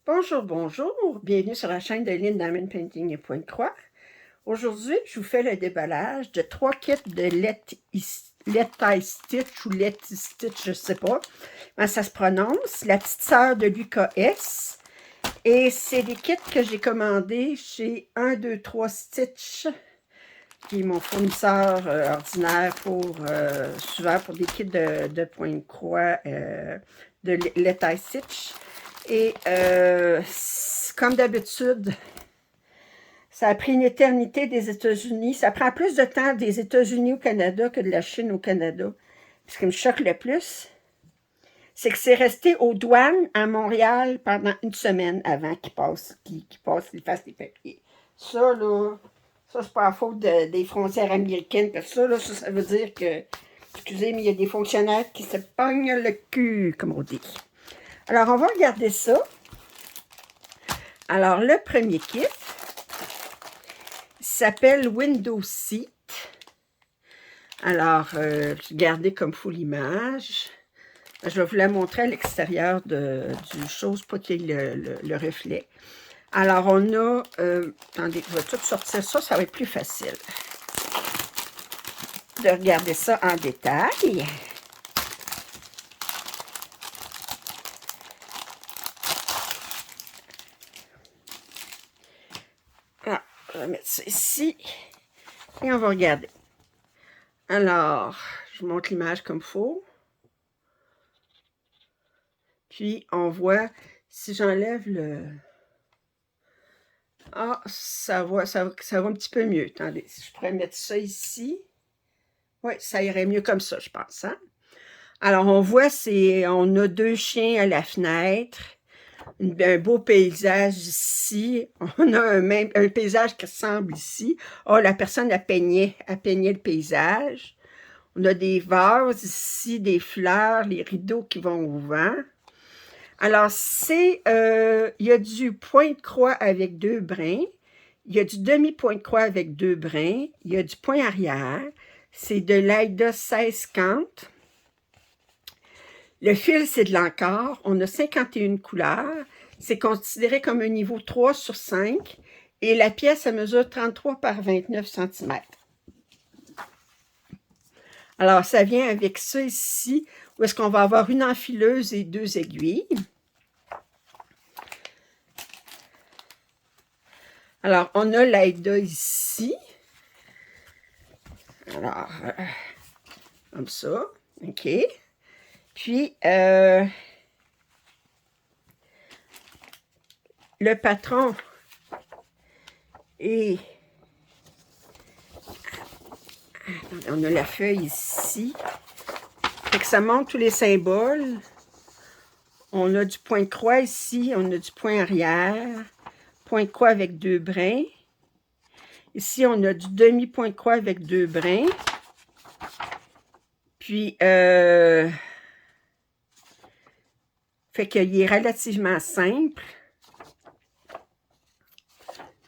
Bonjour, bonjour, bienvenue sur la chaîne de Lynn Diamond Painting et Pointe-Croix. Aujourd'hui, je vous fais le déballage de 3 kits de Let Stitch ou Let Stitch, je ne sais pas comment ça se prononce, la petite sœur de l'UKS. Et c'est des kits que j'ai commandés chez 1, 2, 3 Stitch, qui est mon fournisseur ordinaire pour souvent pour des kits de Pointe-Croix de Let Stitch. Et comme d'habitude, ça a pris une éternité des États-Unis. Ça prend plus de temps des États-Unis au Canada que de la Chine au Canada. Ce qui me choque le plus, c'est que c'est resté aux douanes à Montréal pendant une semaine avant qu'ils fassent les papiers. Ça, là, ça c'est pas la faute des frontières américaines. Parce que ça veut dire que, excusez, mais il y a des fonctionnaires qui se pognent le cul, comme on dit. Alors, on va regarder ça. Alors, le premier kit s'appelle Window Seat. Alors, regardez comme faut l'image. Je vais vous la montrer à l'extérieur du chose, pas qu'il y ait le reflet. Alors, on a... attendez, je vais tout sortir ça, ça va être plus facile de regarder ça en détail. Ah, je vais mettre ça ici. Et on va regarder. Alors, je vous montre l'image comme il faut. Puis, on voit, si j'enlève le... Ah, ça va un petit peu mieux. Attendez, si je pourrais mettre ça ici. Oui, ça irait mieux comme ça, je pense. Hein? Alors, on voit, on a 2 chiens à la fenêtre. Un beau paysage ici. On a un paysage qui ressemble ici. Oh, la personne a peigné le paysage. On a des vases ici, des fleurs, les rideaux qui vont au vent. Alors, il y a du point de croix avec 2 brins. Il y a du demi-point de croix avec 2 brins. Il y a du point arrière. C'est de l'Aida 1650. Le fil, c'est de l'encart. On a 51 couleurs. C'est considéré comme un niveau 3 sur 5. Et la pièce, elle mesure 33 par 29 cm. Alors, ça vient avec ça ici, où est-ce qu'on va avoir une enfileuse et 2 aiguilles. Alors, on a l'Aida ici. Alors, comme ça. OK. Puis, le patron est... On a la feuille ici. Fait que ça montre tous les symboles. On a du point de croix ici. On a du point arrière. Point de croix avec 2 brins. Ici, on a du demi-point de croix avec 2 brins. Puis, fait qu'il est relativement simple.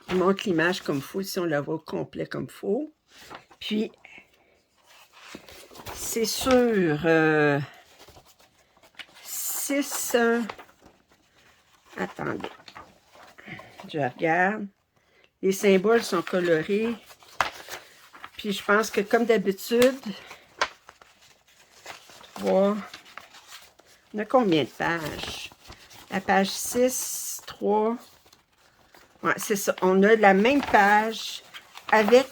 Je vous montre l'image comme il faut. Ici, on la voit au complet comme il faut. Puis, c'est sur 6... attendez. Je regarde. Les symboles sont colorés. Puis, je pense que comme d'habitude, 3... On a combien de pages? La page 6, 3... Ouais, c'est ça. On a la même page avec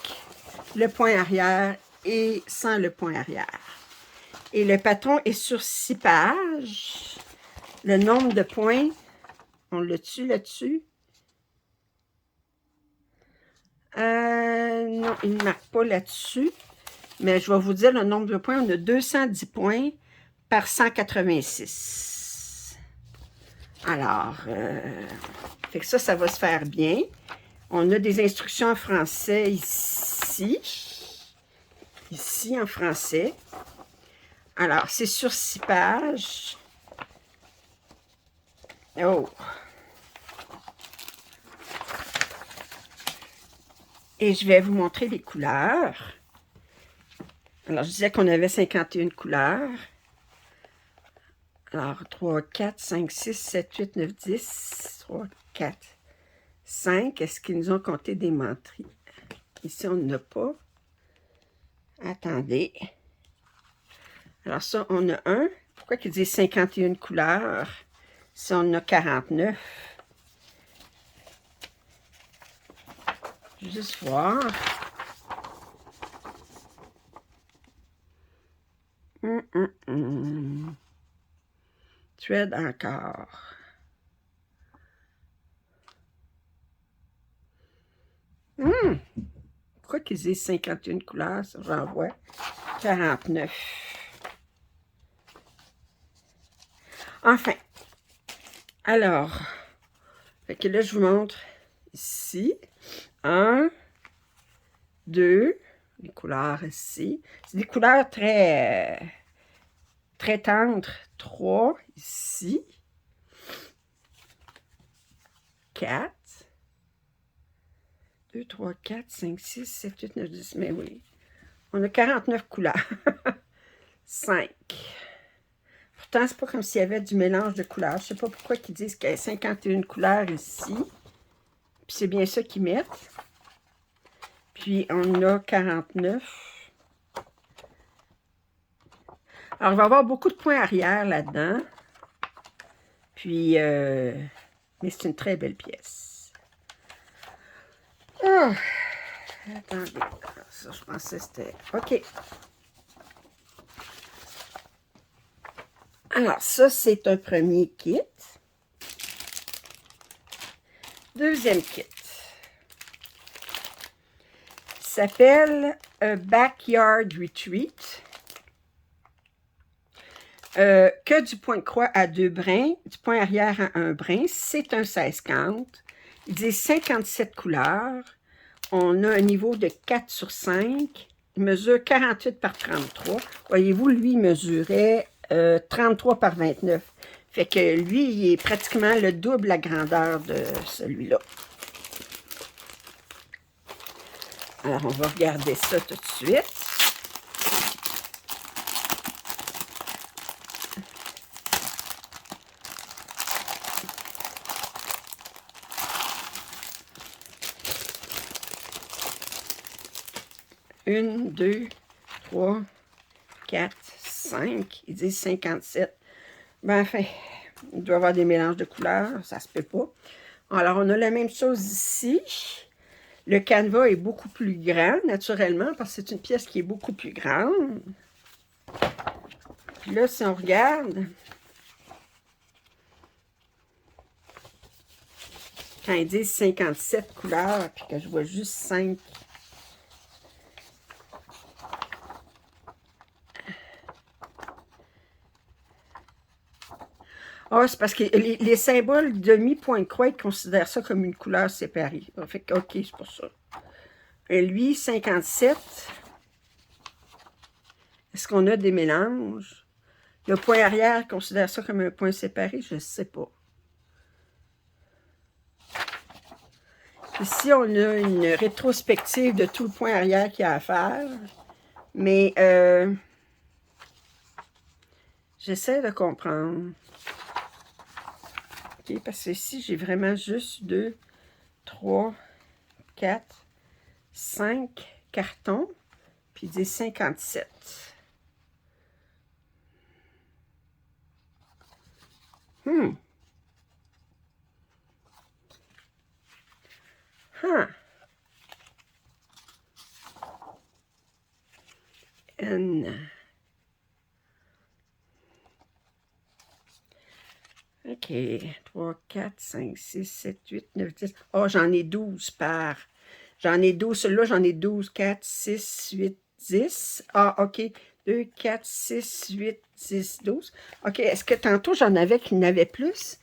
le point arrière et sans le point arrière. Et le patron est sur 6 pages. Le nombre de points, on l'a-tu là-dessus? Non, il ne marque pas là-dessus. Mais je vais vous dire le nombre de points. On a 210 points par 186. Alors, fait que ça va se faire bien. On a des instructions en français ici. Ici, en français. Alors, c'est sur 6 pages. Oh! Et je vais vous montrer les couleurs. Alors, je disais qu'on avait 51 couleurs. Alors, 3, 4, 5, 6, 7, 8, 9, 10. 3, 4, 5. Est-ce qu'ils nous ont compté des menteries? Ici, on n'a pas. Attendez. Alors ça, on a un. Pourquoi qu'ils disent 51 couleurs? Si on en a 49. Juste voir. Thread encore. Pourquoi qu'ils disent 51 couleurs? Ça, j'en vois 49. Enfin. Alors. Fait que là, je vous montre ici. 1, 2. Les couleurs ici. C'est des couleurs très tendres. 3 ici. 4. 2, 3, 4, 5, 6, 7, 8, 9, 10. Mais oui. On a 49 couleurs. 5. Pourtant, c'est pas comme s'il y avait du mélange de couleurs. Je sais pas pourquoi ils disent qu'il y a 51 couleurs ici. Puis c'est bien ça qu'ils mettent. Puis on a 49. Alors, il va y avoir beaucoup de points arrière là-dedans. Puis, mais c'est une très belle pièce. Oh, attendez. Ça, je pensais que c'était... OK. Alors, ça, c'est un premier kit. Deuxième kit. Il s'appelle Backyard Retreat. Que du point de croix à 2 brins, du point arrière à 1 brin. C'est un 16-50. Il dit 57 couleurs. On a un niveau de 4 sur 5. Il mesure 48 par 33. Voyez-vous, lui, il mesurait 33 par 29. Fait que lui, il est pratiquement le double la grandeur de celui-là. Alors, on va regarder ça tout de suite. Une, 2, 3, 4, 5. Ils disent 57. Ben, enfin, il doit y avoir des mélanges de couleurs. Ça se peut pas. Alors, on a la même chose ici. Le canevas est beaucoup plus grand, naturellement, parce que c'est une pièce qui est beaucoup plus grande. Puis là, si on regarde, quand ils disent 57 couleurs, puis que je vois juste 5. Ah, c'est parce que les symboles demi-point de croix, ils considèrent ça comme une couleur séparée. Fait que, OK, c'est pour ça. Et lui, 57. Est-ce qu'on a des mélanges? Le point arrière considère ça comme un point séparé? Je ne sais pas. Ici, on a une rétrospective de tout le point arrière qu'il y a à faire. Mais j'essaie de comprendre. OK, parce que ici, j'ai vraiment juste 2, 3, 4, 5 cartons. Puis des 57. Huh. N. OK. 3, 4, 5, 6, 7, 8, 9, 10. Oh, j'en ai 12 par. J'en ai 12. Celui-là, j'en ai 12, 4, 6, 8, 10. Ah, OK. 2, 4, 6, 8, 10, 12. OK. Est-ce que tantôt, j'en avais qui n'avaient plus?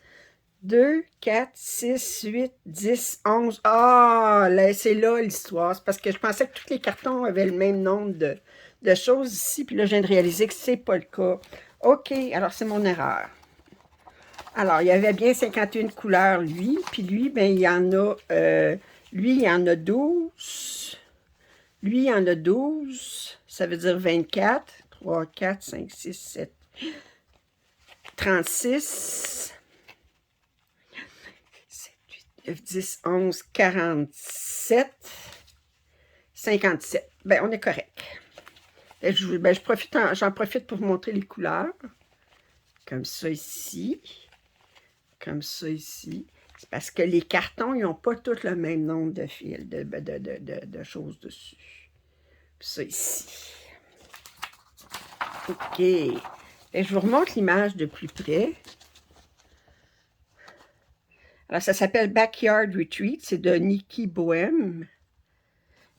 2, 4, 6, 8, 10, 11. Ah, là, c'est là l'histoire. C'est parce que je pensais que tous les cartons avaient le même nombre de choses ici. Puis là, je viens de réaliser que c'est pas le cas. OK, alors c'est mon erreur. Alors, il y avait bien 51 couleurs, lui. Puis lui, ben, il y en a... lui, il y en a 12. Lui, il y en a 12. Ça veut dire 24. 3, 4, 5, 6, 7. 36, 7, 8, 9, 10, 11, 47, 57. Ben, on est correct. J'en profite pour vous montrer les couleurs. Comme ça ici. Comme ça ici. C'est parce que les cartons, ils n'ont pas tous le même nombre de fils, de choses dessus. Puis ça ici. OK. Et je vous remontre l'image de plus près. Alors, ça s'appelle Backyard Retreat. C'est de Nikki Bohem.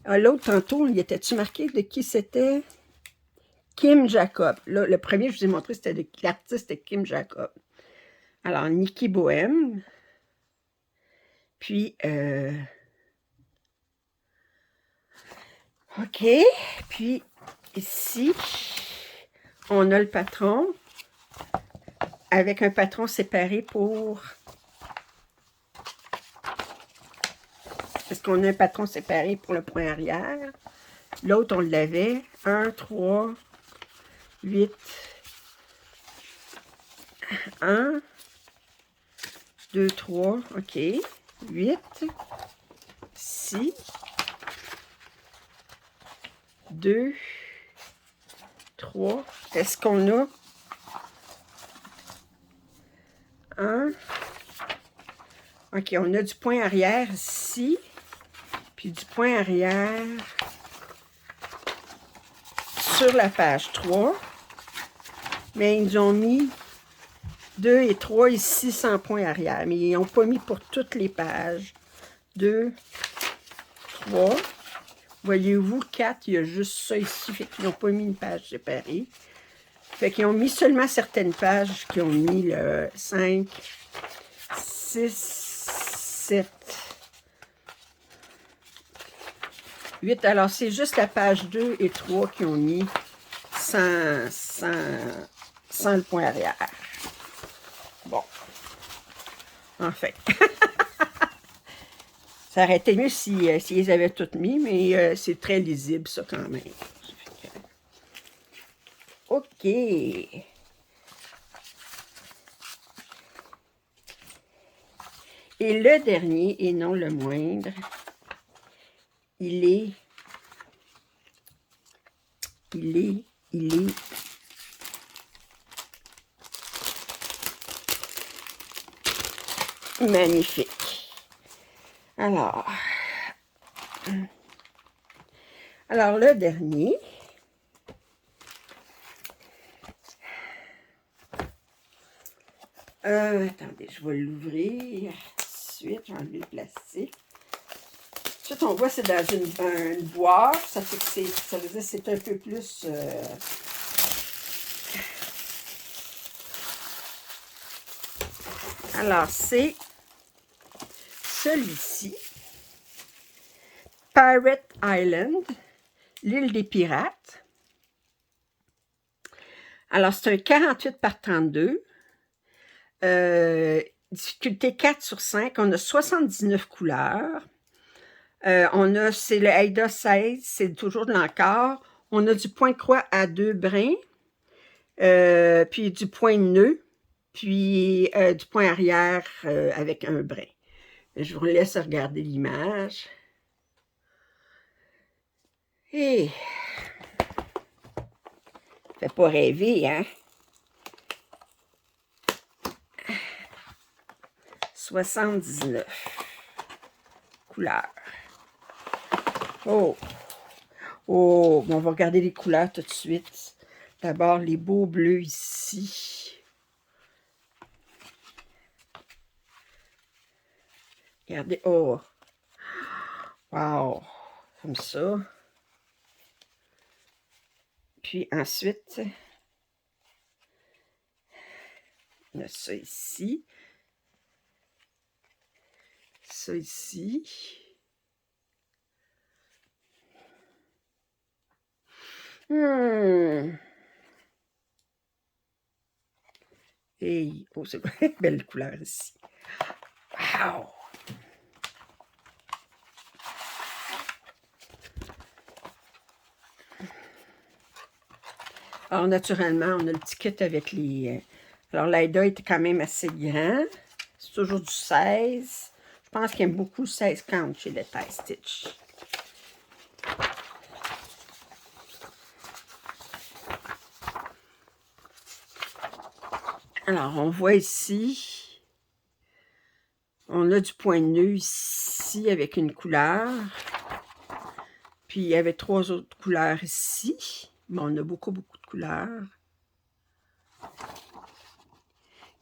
L'autre, tantôt, il était-tu marqué de qui c'était? Kim Jacob. Là, le premier, je vous ai montré, c'était de l'artiste Kim Jacob. Alors, Nikki Bohem. Puis, OK. Puis, ici, on a le patron avec un patron séparé pour... Parce qu'on a un patron séparé pour le point arrière. L'autre, on l'avait. 1, 3, 8, 1, 2, 3, OK. 8, 6, 2, 3. Est-ce qu'on a 1? OK, on a du point arrière ici, puis du point arrière sur la page 3. Mais ils nous ont mis 2 et 3 ici sans point arrière. Mais ils n'ont pas mis pour toutes les pages. 2, 3. Voyez-vous, 4, il y a juste ça ici. Fait qu'ils n'ont pas mis une page séparée. Fait qu'ils ont mis seulement certaines pages qui ont mis le 5, 6, 7, 8. Alors, c'est juste la page 2 et 3 qui ont mis sans le point arrière. Bon. En fait. Ça aurait été mieux s'ils les avaient toutes mis, mais c'est très lisible, ça, quand même. OK. Et le dernier, et non le moindre, il est magnifique. Alors, le dernier, attendez, je vais l'ouvrir tout de suite, j'ai enlevé le plastique. Ensuite, on voit c'est dans une boîte, ça fait que ça veut dire que c'est un peu plus... Alors, c'est celui-ci. Pirate Island, l'île des pirates. Alors, c'est un 48 par 32. Difficulté 4 sur 5. On a 79 couleurs. C'est le Aida 16, c'est toujours de l'encart. On a du point de croix à 2 brins, puis du point nœud, puis du point arrière avec un brin. Je vous laisse regarder l'image. Et fait pas rêver, hein? 79 couleurs. Oh! Oh! Bon, on va regarder les couleurs tout de suite. D'abord, les beaux bleus ici. Regardez. Oh! Wow! Comme ça. Puis ensuite, on a ça ici. Ça ici. Hey, oh, c'est une belle couleur ici. Wow! Alors, naturellement, on a le petit kit avec les Alors, l'Aida était quand même assez grand. C'est toujours du 16. Je pense qu'il aime beaucoup le 16 count chez le Tie Stitch. Alors, on voit ici, on a du point de nœud ici avec une couleur. Puis, il y avait 3 autres couleurs ici. Mais on a beaucoup de couleurs.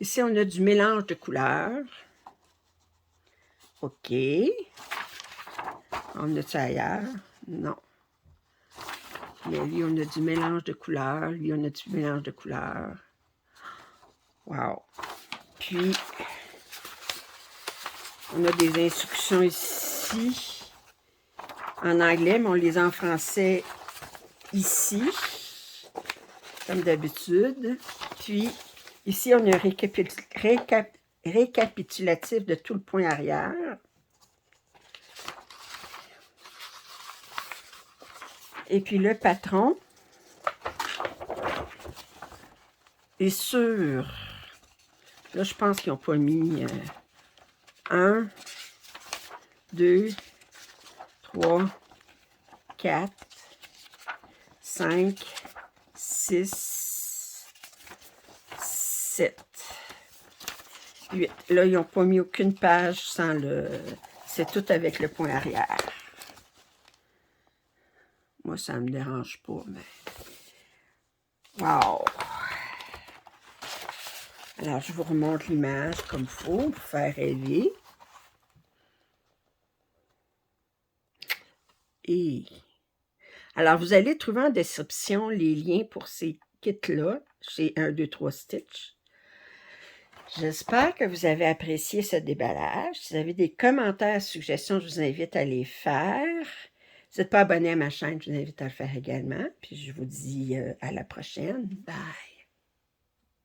Ici, on a du mélange de couleurs. OK. On a ça ailleurs? Non. Mais lui, on a du mélange de couleurs. Lui, on a du mélange de couleurs. Wow. Puis, on a des instructions ici en anglais, mais on les a en français ici, comme d'habitude. Puis, ici, on a un récapitulatif de tout le point arrière. Et puis, le patron est sur... Là, je pense qu'ils n'ont pas mis 1, 2, 3, 4, 5, 6, 7, 8. Là, ils n'ont pas mis aucune page sans le... C'est tout avec le point arrière. Moi, ça ne me dérange pas, mais... Wow! Alors, je vous remonte l'image comme il faut pour faire rêver. Et... Alors, vous allez trouver en description les liens pour ces kits-là, chez 1, 2, 3 Stitch. J'espère que vous avez apprécié ce déballage. Si vous avez des commentaires, suggestions, je vous invite à les faire. Si vous n'êtes pas abonné à ma chaîne, je vous invite à le faire également. Puis je vous dis à la prochaine. Bye!